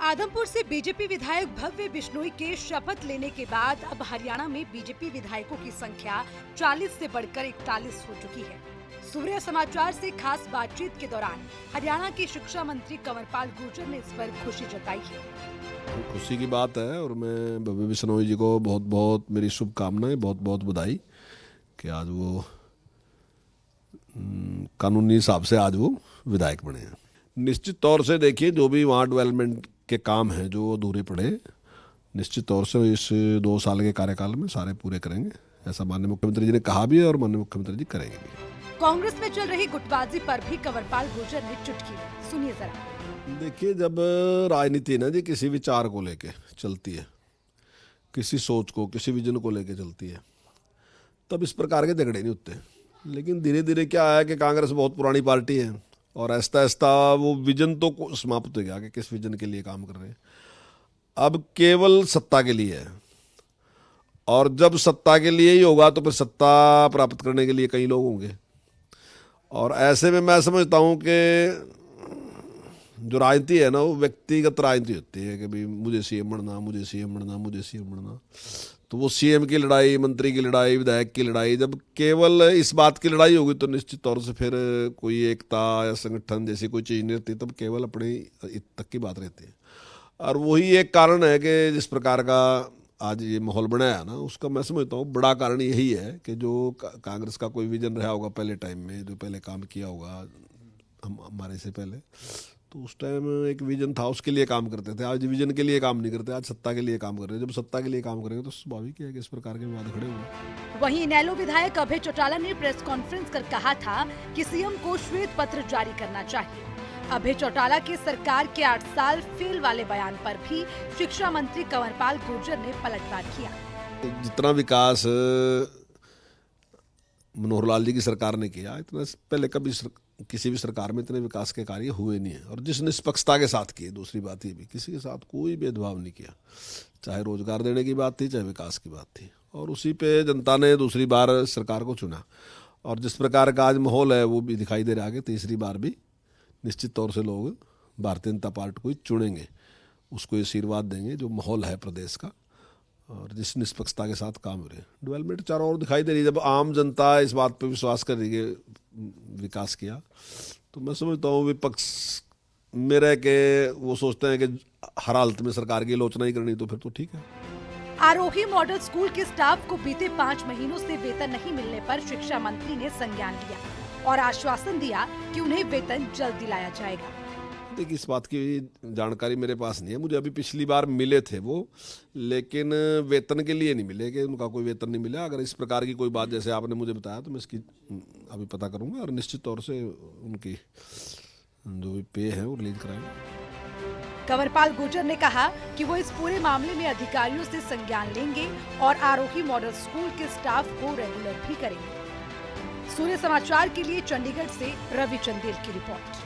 आदमपुर से बीजेपी विधायक भव्य बिश्नोई के शपथ लेने के बाद अब हरियाणा में बीजेपी विधायकों की संख्या 40 से बढ़कर 41 हो चुकी है। सूर्य समाचार से खास बातचीत के दौरान हरियाणा के शिक्षा मंत्री कंवरपाल गुर्जर ने इस पर खुशी जताई है। खुशी की बात है और मैं भव्य बिश्नोई जी को बहुत बहुत मेरी शुभकामनाएं, बहुत बहुत बधाई कि आज वो कानूनी हिसाब से आज वो विधायक बने हैं। निश्चित तौर से देखिए, जो भी वहाँ डेवलपमेंट के काम हैं जो अधूरे पड़े, निश्चित तौर से इस 2 साल के कार्यकाल में सारे पूरे करेंगे, ऐसा माननीय मुख्यमंत्री जी ने कहा भी है और माननीय मुख्यमंत्री जी करेंगे भी। कांग्रेस में चल रही गुटबाजी पर भी कंवरपाल गुर्जर ने चुटकी ली, सुनिए जरा। देखिए, जब राजनीति ना जी किसी विचार को लेके चलती है, किसी सोच को, किसी विजन को लेके चलती है, तब इस प्रकार के झगड़े नहीं होते। लेकिन धीरे धीरे क्या है कि कांग्रेस बहुत पुरानी पार्टी है और आहिस्ता आहिस्ता वो विजन तो समाप्त हो गया कि किस विजन के लिए काम कर रहे हैं। अब केवल सत्ता के लिए है और जब सत्ता के लिए ही होगा तो फिर सत्ता प्राप्त करने के लिए कई लोग होंगे। और ऐसे में मैं समझता हूँ कि जो राजनीति है ना, वो व्यक्तिगत राजनीति होती है कि भाई मुझे सीएम बनना, मुझे सीएम बनना, मुझे सीएम बनना। तो वो सीएम की लड़ाई, मंत्री की लड़ाई, विधायक की लड़ाई, जब केवल इस बात की लड़ाई होगी तो निश्चित तौर से फिर कोई एकता या संगठन जैसी कोई चीज़ नहीं रहती, तब केवल अपने तक की बात रहती है। और वही एक कारण है कि जिस प्रकार का आज ये माहौल बनाया है ना, उसका मैं समझता हूँ बड़ा कारण यही है कि जो कांग्रेस का कोई विजन रहा होगा पहले टाइम में, जो पहले काम किया होगा हमारे से पहले, तो उस टाइम एक विजन था, उसके लिए काम करते थे। आज विजन के लिए काम नहीं करते, आज सत्ता के लिए काम कर रहे हैं। जब सत्ता के लिए काम करेंगे तो स्वाभाविक है कि इस प्रकार के विवाद खड़े होंगे। वहीं इनेलो विधायक अभय चौटाला ने प्रेस कॉन्फ्रेंस कर कहा था कि सीएम को श्वेत पत्र जारी करना चाहिए। अभय चौटाला की सरकार के 8 साल फेल वाले बयान पर भी शिक्षा मंत्री कंवरपाल गुर्जर ने पलटवार किया। जितना विकास मनोहर लाल जी की सरकार ने किया, इतना पहले कभी किसी भी सरकार में इतने विकास के कार्य हुए नहीं है। और जिस निष्पक्षता के साथ किए, दूसरी बात ये भी, किसी के साथ कोई भेदभाव नहीं किया, चाहे रोजगार देने की बात थी, चाहे विकास की बात थी। और उसी पे जनता ने दूसरी बार सरकार को चुना। और जिस प्रकार का आज माहौल है वो भी दिखाई दे रहा है कि तीसरी बार भी निश्चित तौर से लोग भारतीय जनता पार्टी को ही चुनेंगे, उसको आशीर्वाद देंगे जो माहौल है प्रदेश का और जिस निष्पक्षता के साथ काम हो रहे हैं। डेवलपमेंट चारों ओर दिखाई दे रही है। जब आम जनता इस बात पर विश्वास कर रही है विकास किया, तो मैं समझता हूँ विपक्ष में रह के वो सोचते हैं कि हर हालत में सरकार की आलोचना ही करनी, तो फिर तो ठीक है। आरोही मॉडल स्कूल के स्टाफ को बीते 5 महीनों से वेतन नहीं मिलने पर शिक्षा मंत्री ने संज्ञान लिया और आश्वासन दिया कि उन्हें वेतन जल्द दिलाया जाएगा। देखिए, इस बात की जानकारी मेरे पास नहीं है। मुझे अभी पिछली बार मिले थे वो, लेकिन वेतन के लिए नहीं मिले, कि उनका कोई वेतन नहीं मिला। अगर इस प्रकार की कोई बात जैसे आपने मुझे बताया तो मैं इसकी अभी पता करूंगा और निश्चित तौर से उनकी जो भी पे है वो रिलीज कराएंगे। कंवरपाल गुर्जर ने कहा कि वो इस पूरे मामले में अधिकारियों से संज्ञान लेंगे और आरोही मॉडल स्कूल के स्टाफ को रेगुलर भी करेंगे। सूर्य समाचार के लिए चंडीगढ़ से रवि चंदेल की रिपोर्ट।